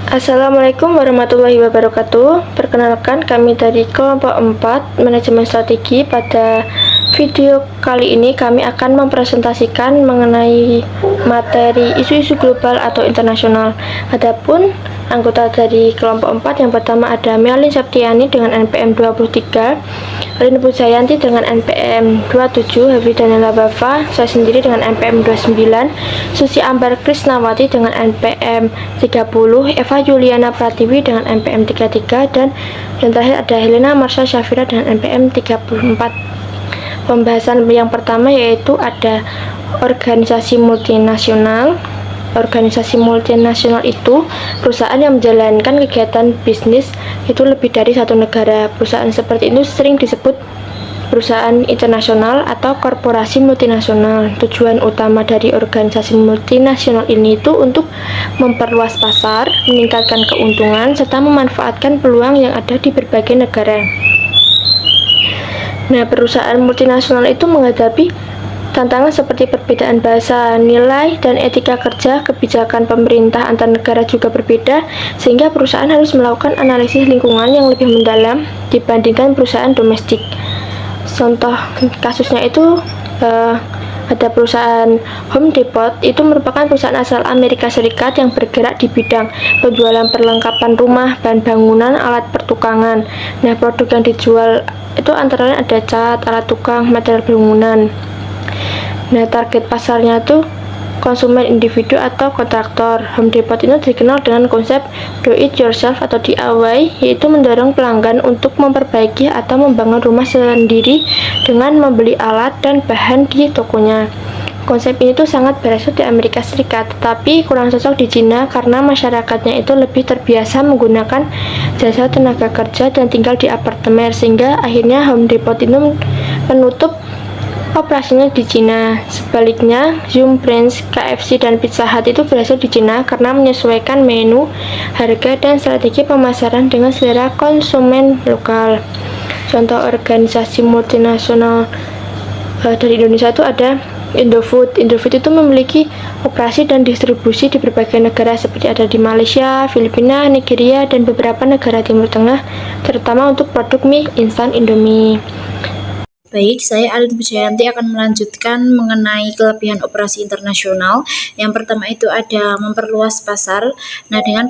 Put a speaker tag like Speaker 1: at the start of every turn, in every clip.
Speaker 1: Assalamualaikum warahmatullahi wabarakatuh. Perkenalkan, kami dari kelompok 4 Manajemen Strategi. Pada video kali ini kami akan mempresentasikan mengenai materi isu-isu global atau internasional. Adapun anggota dari kelompok 4 yang pertama ada Mealin Septiani dengan NPM 23, Lin Pujayanti dengan NPM 27, Hafi Daniela Bafa, saya sendiri dengan NPM 29, Susi Ambar Krisnawati dengan NPM 30, Eva Juliana Pratiwi dengan NPM 33, dan yang terakhir ada Helena Marsha Syafira dengan NPM 34. Pembahasan yang pertama yaitu ada organisasi multinasional. Organisasi multinasional itu perusahaan yang menjalankan kegiatan bisnis itu lebih dari satu negara. Perusahaan seperti itu sering disebut perusahaan internasional atau korporasi multinasional. Tujuan utama dari organisasi multinasional ini itu untuk memperluas pasar, meningkatkan keuntungan, serta memanfaatkan peluang yang ada di berbagai negara. Nah, perusahaan multinasional itu menghadapi tantangan seperti perbedaan bahasa, nilai, dan etika kerja. Kebijakan pemerintah antar negara juga berbeda, sehingga perusahaan harus melakukan analisis lingkungan yang lebih mendalam dibandingkan perusahaan domestik. Contoh kasusnya itu ada perusahaan Home Depot, itu merupakan perusahaan asal Amerika Serikat yang bergerak di bidang penjualan perlengkapan rumah, bahan bangunan, alat pertukangan. Nah, produk yang dijual itu antara lain ada cat, alat tukang, material bangunan. Nah, target pasarnya tuh konsumen individu atau kontraktor. Home Depot itu dikenal dengan konsep do it yourself atau DIY, yaitu mendorong pelanggan untuk memperbaiki atau membangun rumah sendiri dengan membeli alat dan bahan di tokonya. Konsep ini tuh sangat berasal di Amerika Serikat, tetapi kurang cocok di Cina karena masyarakatnya itu lebih terbiasa menggunakan jasa tenaga kerja dan tinggal di apartemen, sehingga akhirnya Home Depot itu menutup operasinya di Cina. Sebaliknya, Yum Brands, KFC, dan Pizza Hut itu berhasil di Cina karena menyesuaikan menu, harga, dan strategi pemasaran dengan selera konsumen lokal. Contoh organisasi multinasional dari Indonesia itu ada Indofood. Indofood itu memiliki operasi dan distribusi di berbagai negara seperti ada di Malaysia, Filipina, Nigeria, dan beberapa negara Timur Tengah, terutama untuk produk mie instan Indomie.
Speaker 2: Baik, saya Alin Pujayanti akan melanjutkan mengenai kelebihan operasi internasional. Yang pertama itu ada memperluas pasar. Nah, dengan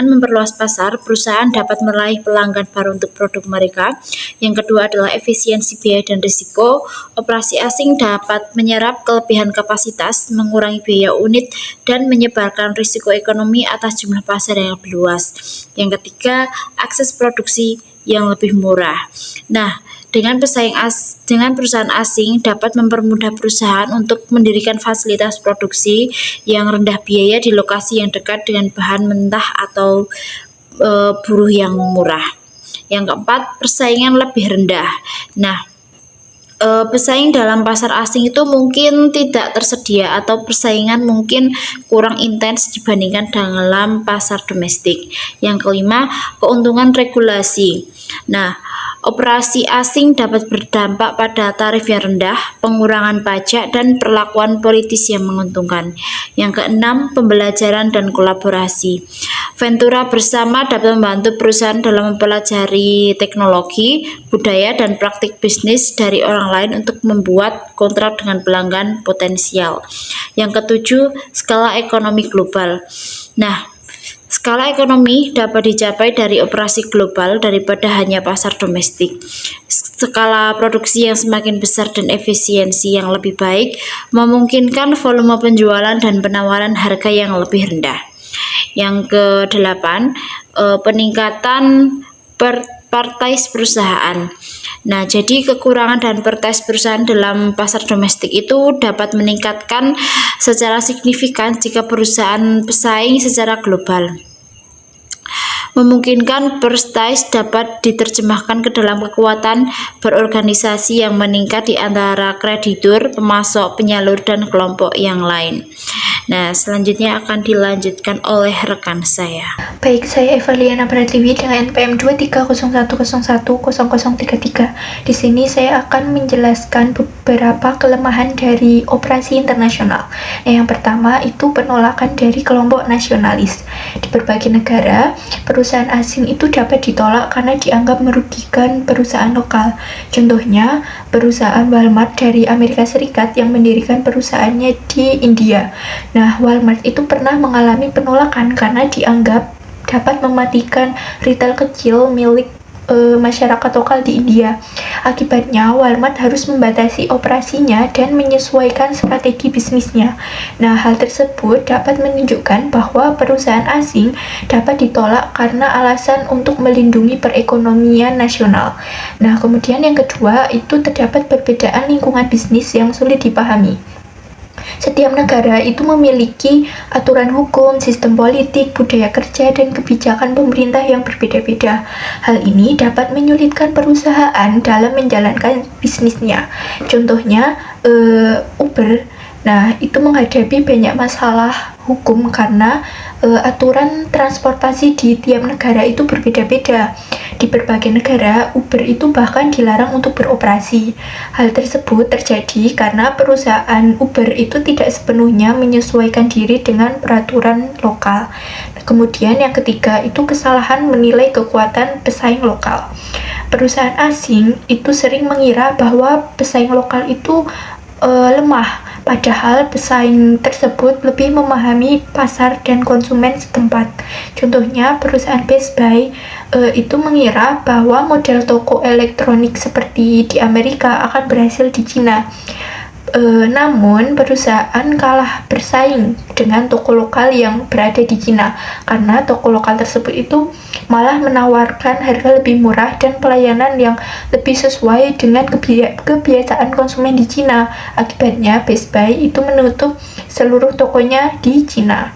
Speaker 2: memperluas pasar, perusahaan dapat meraih pelanggan baru untuk produk mereka. Yang kedua adalah efisiensi biaya dan risiko. Operasi asing dapat menyerap kelebihan kapasitas, mengurangi biaya unit, dan menyebarkan risiko ekonomi atas jumlah pasar yang lebih luas. Yang ketiga, akses produksi yang lebih murah. Nah, dengan perusahaan asing dapat mempermudah perusahaan untuk mendirikan fasilitas produksi yang rendah biaya di lokasi yang dekat dengan bahan mentah atau buruh yang murah. Yang keempat, persaingan lebih rendah. Nah, pesaing dalam pasar asing itu mungkin tidak tersedia atau persaingan mungkin kurang intens dibandingkan dalam pasar domestik. Yang kelima, keuntungan regulasi. Nah, operasi asing dapat berdampak pada tarif yang rendah, pengurangan pajak, dan perlakuan politis yang menguntungkan. Yang keenam, pembelajaran dan kolaborasi. Ventura bersama dapat membantu perusahaan dalam mempelajari teknologi, budaya, dan praktik bisnis dari orang lain untuk membuat kontrak dengan pelanggan potensial. Yang ketujuh, skala ekonomi global. Nah, skala ekonomi dapat dicapai dari operasi global daripada hanya pasar domestik. Skala produksi yang semakin besar dan efisiensi yang lebih baik memungkinkan volume penjualan dan penawaran harga yang lebih rendah. Yang kedelapan, peningkatan partais perusahaan. Nah, jadi kekurangan dan partais perusahaan dalam pasar domestik itu dapat meningkatkan secara signifikan jika perusahaan pesaing secara global. Memungkinkan partais dapat diterjemahkan ke dalam kekuatan berorganisasi yang meningkat di antara kreditur, pemasok, penyalur, dan kelompok yang lain. Nah, selanjutnya akan dilanjutkan oleh rekan saya.
Speaker 1: Baik, saya Evaliana Pratiwi dengan NPM 23010100033. Di sini saya akan menjelaskan beberapa kelemahan dari operasi internasional. Yang pertama itu penolakan dari kelompok nasionalis. Di berbagai negara, perusahaan asing itu dapat ditolak karena dianggap merugikan perusahaan lokal. Contohnya, perusahaan Walmart dari Amerika Serikat yang mendirikan perusahaannya di India. Nah, Walmart itu pernah mengalami penolakan karena dianggap dapat mematikan retail kecil milik masyarakat lokal di India. Akibatnya, Walmart harus membatasi operasinya dan menyesuaikan strategi bisnisnya. Nah, hal tersebut dapat menunjukkan bahwa perusahaan asing dapat ditolak karena alasan untuk melindungi perekonomian nasional. Nah, kemudian yang kedua, itu terdapat perbedaan lingkungan bisnis yang sulit dipahami. Setiap negara itu memiliki aturan hukum, sistem politik, budaya kerja, dan kebijakan pemerintah yang berbeda-beda. Hal ini dapat menyulitkan perusahaan dalam menjalankan bisnisnya. Contohnya, Uber. Nah, itu menghadapi banyak masalah hukum karena aturan transportasi di tiap negara itu berbeda-beda. Di berbagai negara, Uber itu bahkan dilarang untuk beroperasi. Hal tersebut terjadi karena perusahaan Uber itu tidak sepenuhnya menyesuaikan diri dengan peraturan lokal. Kemudian yang ketiga itu kesalahan menilai kekuatan pesaing lokal. Perusahaan asing itu sering mengira bahwa pesaing lokal itu lemah, padahal pesaing tersebut lebih memahami pasar dan konsumen setempat. Contohnya, perusahaan Best Buy itu mengira bahwa model toko elektronik seperti di Amerika akan berhasil di Cina. Namun, perusahaan kalah bersaing dengan toko lokal yang berada di Cina karena toko lokal tersebut itu malah menawarkan harga lebih murah dan pelayanan yang lebih sesuai dengan kebiasaan konsumen di Cina. Akibatnya, Best Buy itu menutup seluruh tokonya di Cina.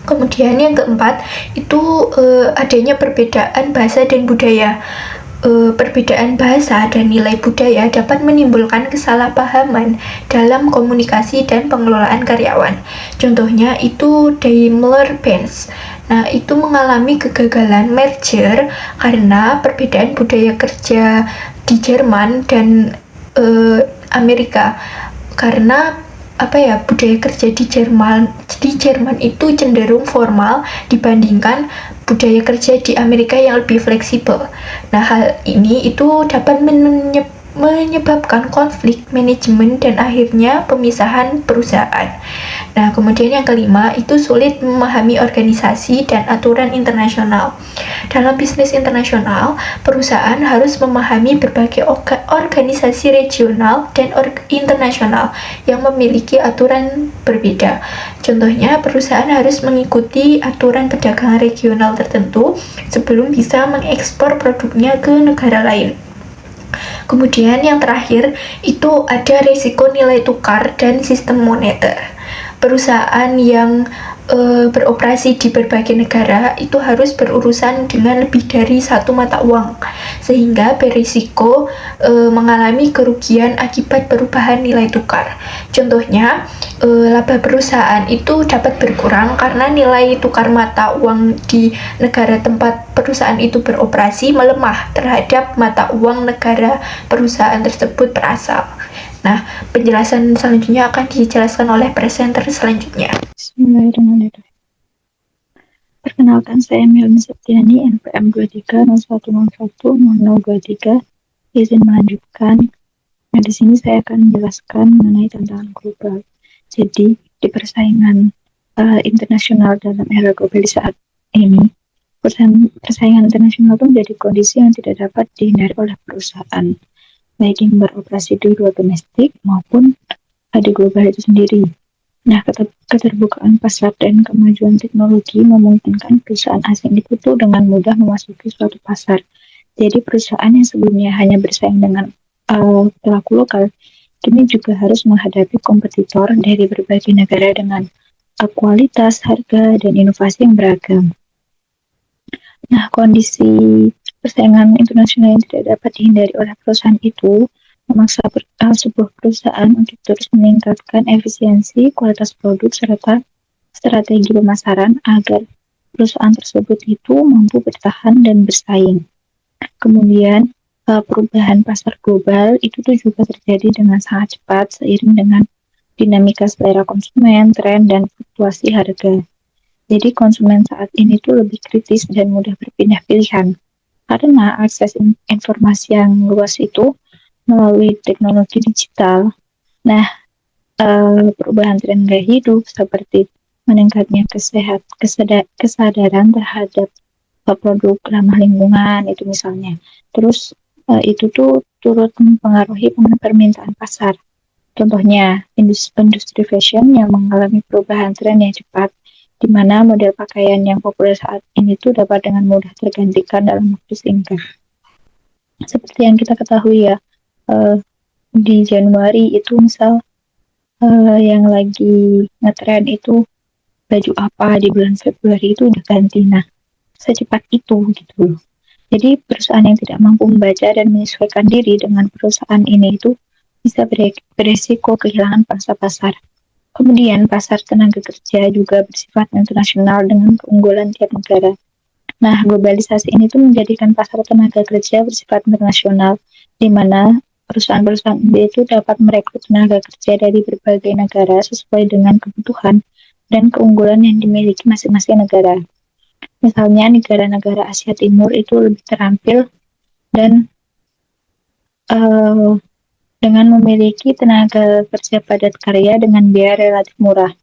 Speaker 1: Kemudian yang keempat itu adanya perbedaan bahasa dan budaya. Perbedaan bahasa dan nilai budaya dapat menimbulkan kesalahpahaman dalam komunikasi dan pengelolaan karyawan. Contohnya itu Daimler-Benz. Nah, itu mengalami kegagalan merger karena perbedaan budaya kerja di Jerman dan Amerika. Karena budaya kerja di Jerman itu cenderung formal dibandingkan budaya kerja di Amerika yang lebih fleksibel. Nah, hal ini itu dapat menyebabkan konflik manajemen dan akhirnya pemisahan perusahaan. Nah, kemudian yang kelima itu sulit memahami organisasi dan aturan internasional. Dalam bisnis internasional, perusahaan harus memahami berbagai organisasi regional dan internasional yang memiliki aturan berbeda. Contohnya, perusahaan harus mengikuti aturan perdagangan regional tertentu sebelum bisa mengekspor produknya ke negara lain. Kemudian yang terakhir itu ada risiko nilai tukar dan sistem moneter. Perusahaan yang beroperasi di berbagai negara itu harus berurusan dengan lebih dari satu mata uang, sehingga berisiko mengalami kerugian akibat perubahan nilai tukar. Contohnya, laba perusahaan itu dapat berkurang karena nilai tukar mata uang di negara tempat perusahaan itu beroperasi melemah terhadap mata uang negara perusahaan tersebut berasal. Nah, penjelasan selanjutnya akan dijelaskan oleh presenter selanjutnya.
Speaker 3: Bismillahirrahmanirrahim. Perkenalkan, saya Melani Septiani, NPM 2301010023, izin melanjutkan. Nah, di sini saya akan menjelaskan mengenai tantangan global. Jadi, di persaingan internasional dalam era global saat ini, persaingan internasional itu menjadi kondisi yang tidak dapat dihindari oleh perusahaan, baik yang beroperasi di luar domestik maupun di global itu sendiri. Nah, keterbukaan pasar dan kemajuan teknologi memungkinkan perusahaan asing itu tuh dengan mudah memasuki suatu pasar. Jadi perusahaan yang sebelumnya hanya bersaing dengan pelaku lokal, kini juga harus menghadapi kompetitor dari berbagai negara dengan kualitas, harga, dan inovasi yang beragam. Nah, kondisi persaingan internasional yang tidak dapat dihindari oleh perusahaan itu memaksa sebuah perusahaan untuk terus meningkatkan efisiensi, kualitas produk, serta strategi pemasaran agar perusahaan tersebut itu mampu bertahan dan bersaing. Kemudian, perubahan pasar global itu tuh juga terjadi dengan sangat cepat seiring dengan dinamika selera konsumen, tren, dan fluktuasi harga. Jadi konsumen saat ini tuh lebih kritis dan mudah berpindah pilihan karena akses informasi yang luas itu melalui teknologi digital. Nah, perubahan tren gaya hidup seperti meningkatnya kesadaran terhadap produk ramah lingkungan itu misalnya. Terus itu tuh turut mempengaruhi permintaan pasar. Contohnya, industri fashion yang mengalami perubahan tren yang cepat, di mana model pakaian yang populer saat ini tuh dapat dengan mudah tergantikan dalam waktu singkat. Seperti yang kita ketahui ya, di Januari itu misal yang lagi ngetren itu baju apa di bulan Februari itu udah ganti. Nah, secepat itu gitu loh. Jadi perusahaan yang tidak mampu membaca dan menyesuaikan diri dengan perusahaan ini itu bisa beresiko kehilangan pangsa pasar. Kemudian pasar tenaga kerja juga bersifat internasional dengan keunggulan tiap negara. Nah, globalisasi ini tuh menjadikan pasar tenaga kerja bersifat internasional, di mana perusahaan-perusahaan itu dapat merekrut tenaga kerja dari berbagai negara sesuai dengan kebutuhan dan keunggulan yang dimiliki masing-masing negara. Misalnya negara-negara Asia Timur itu lebih terampil dan dengan memiliki tenaga kerja padat karya dengan biaya relatif murah.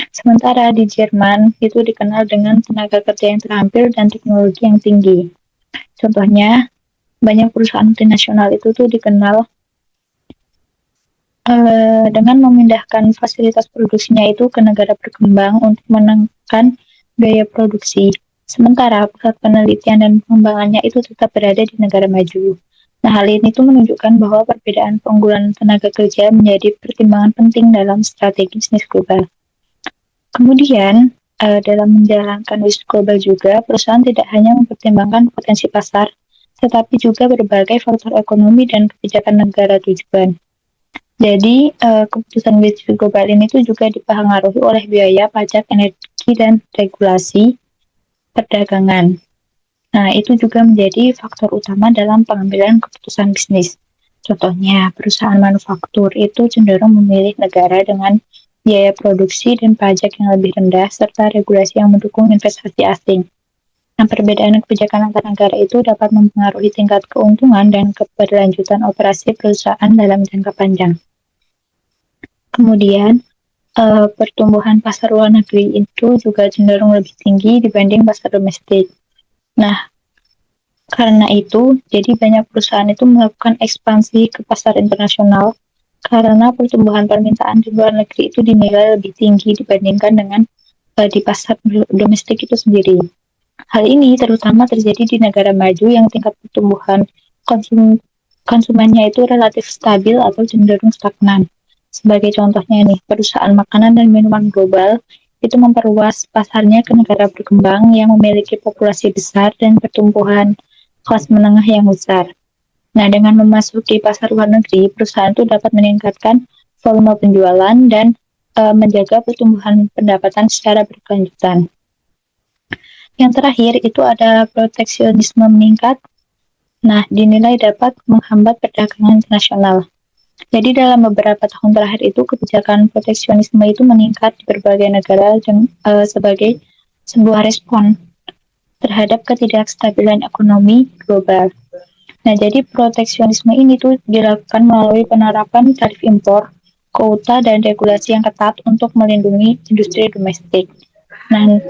Speaker 3: Sementara di Jerman itu dikenal dengan tenaga kerja yang terampil dan teknologi yang tinggi. Contohnya, banyak perusahaan multinasional itu tuh dikenal dengan memindahkan fasilitas produksinya itu ke negara berkembang untuk menekan biaya produksi. Sementara pusat penelitian dan pengembangannya itu tetap berada di negara maju. Nah, hal ini tuh menunjukkan bahwa perbedaan keunggulan tenaga kerja menjadi pertimbangan penting dalam strategi bisnis global. Kemudian, dalam menjalankan bisnis global juga, perusahaan tidak hanya mempertimbangkan potensi pasar, tetapi juga berbagai faktor ekonomi dan kebijakan negara tujuan. Jadi, keputusan bisnis global ini tuh juga dipengaruhi oleh biaya, pajak, energi, dan regulasi perdagangan. Nah, itu juga menjadi faktor utama dalam pengambilan keputusan bisnis. Contohnya, perusahaan manufaktur itu cenderung memilih negara dengan biaya produksi dan pajak yang lebih rendah, serta regulasi yang mendukung investasi asing. Nah, perbedaan kebijakan antar negara itu dapat mempengaruhi tingkat keuntungan dan keberlanjutan operasi perusahaan dalam jangka panjang. Kemudian, pertumbuhan pasar luar negeri itu juga cenderung lebih tinggi dibanding pasar domestik. Nah, karena itu, jadi banyak perusahaan itu melakukan ekspansi ke pasar internasional karena pertumbuhan permintaan di luar negeri itu dinilai lebih tinggi dibandingkan dengan di pasar domestik itu sendiri. Hal ini terutama terjadi di negara maju yang tingkat pertumbuhan konsumennya itu relatif stabil atau cenderung stagnan. Sebagai contohnya nih, perusahaan makanan dan minuman global itu memperluas pasarnya ke negara berkembang yang memiliki populasi besar dan pertumbuhan kelas menengah yang besar. Nah, dengan memasuki pasar luar negeri, perusahaan itu dapat meningkatkan volume penjualan dan menjaga pertumbuhan pendapatan secara berkelanjutan. Yang terakhir itu ada proteksionisme meningkat. Nah, dinilai dapat menghambat perdagangan internasional. Jadi dalam beberapa tahun terakhir itu kebijakan proteksionisme itu meningkat di berbagai negara sebagai sebuah respon terhadap ketidakstabilan ekonomi global. Nah, jadi proteksionisme ini tuh dilakukan melalui penerapan tarif impor, kuota, dan regulasi yang ketat untuk melindungi industri domestik. Nah,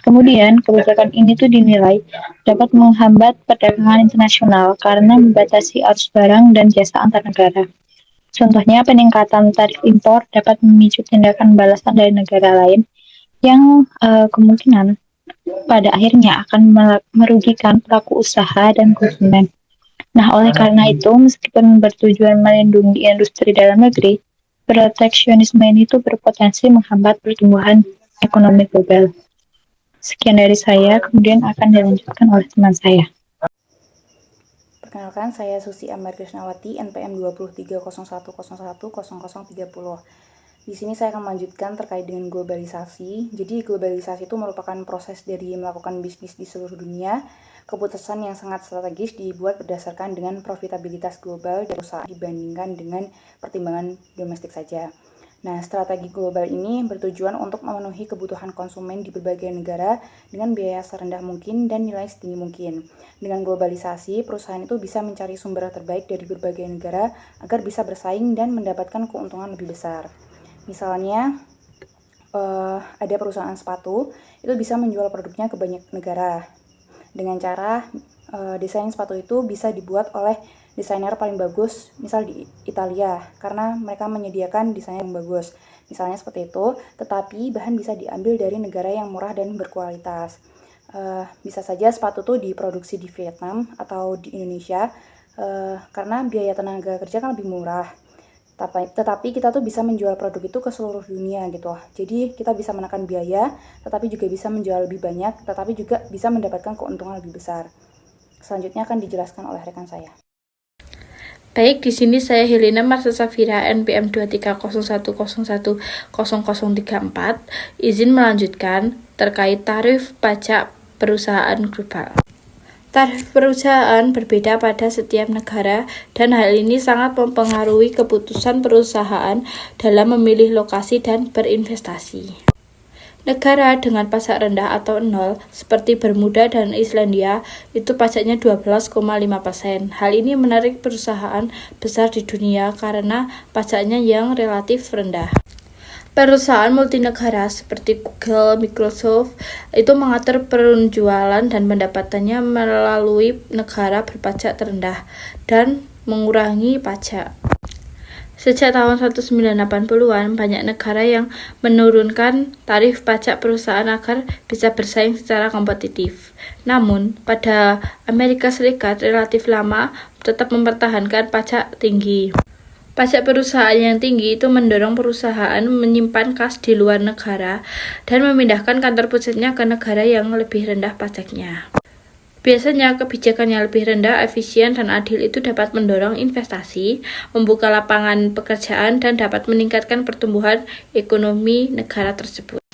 Speaker 3: kemudian kebijakan ini tuh dinilai dapat menghambat perdagangan internasional karena membatasi arus barang dan jasa antar negara. Contohnya, peningkatan tarif impor dapat memicu tindakan balasan dari negara lain yang kemungkinan pada akhirnya akan merugikan pelaku usaha dan konsumen. Nah, oleh karena itu, meskipun bertujuan melindungi industri dalam negeri, proteksionisme ini tuh berpotensi menghambat pertumbuhan ekonomi global. Sekian dari saya, kemudian akan dilanjutkan oleh teman saya.
Speaker 4: Perkenalkan, saya Susi Ambar Krisnawati, NPM 2301010030. Di sini saya akan melanjutkan terkait dengan globalisasi. Jadi globalisasi itu merupakan proses dari melakukan bisnis di seluruh dunia. Keputusan yang sangat strategis dibuat berdasarkan dengan profitabilitas global dari perusahaan dibandingkan dengan pertimbangan domestik saja. Nah, strategi global ini bertujuan untuk memenuhi kebutuhan konsumen di berbagai negara dengan biaya serendah mungkin dan nilai setinggi mungkin. Dengan globalisasi, perusahaan itu bisa mencari sumber terbaik dari berbagai negara agar bisa bersaing dan mendapatkan keuntungan lebih besar. Misalnya, ada perusahaan sepatu, itu bisa menjual produknya ke banyak negara. Dengan cara desain sepatu itu bisa dibuat oleh desainer paling bagus, misal di Italia, karena mereka menyediakan desainer yang bagus. Misalnya seperti itu, tetapi bahan bisa diambil dari negara yang murah dan berkualitas. Bisa saja sepatu itu diproduksi di Vietnam atau di Indonesia, karena biaya tenaga kerja kan lebih murah. Tetapi kita tuh bisa menjual produk itu ke seluruh dunia gitu. Jadi kita bisa menekan biaya, tetapi juga bisa menjual lebih banyak, tetapi juga bisa mendapatkan keuntungan lebih besar. Selanjutnya akan dijelaskan oleh rekan saya.
Speaker 5: Baik, di sini saya Helena Marsa Safira, NPM 2301010034, izin melanjutkan terkait tarif pajak perusahaan global. Tarif perusahaan berbeda pada setiap negara dan hal ini sangat mempengaruhi keputusan perusahaan dalam memilih lokasi dan berinvestasi. Negara dengan pajak rendah atau nol seperti Bermuda dan Islandia itu pajaknya 12,5%. Hal ini menarik perusahaan besar di dunia karena pajaknya yang relatif rendah. Perusahaan multinegara seperti Google, Microsoft itu mengatur penjualan dan pendapatannya melalui negara berpajak terendah dan mengurangi pajak. Sejak tahun 1980-an, banyak negara yang menurunkan tarif pajak perusahaan agar bisa bersaing secara kompetitif. Namun, pada Amerika Serikat relatif lama tetap mempertahankan pajak tinggi. Pajak perusahaan yang tinggi itu mendorong perusahaan menyimpan kas di luar negara dan memindahkan kantor pusatnya ke negara yang lebih rendah pajaknya. Biasanya kebijakan yang lebih rendah, efisien, dan adil itu dapat mendorong investasi, membuka lapangan pekerjaan, dan dapat meningkatkan pertumbuhan ekonomi negara tersebut.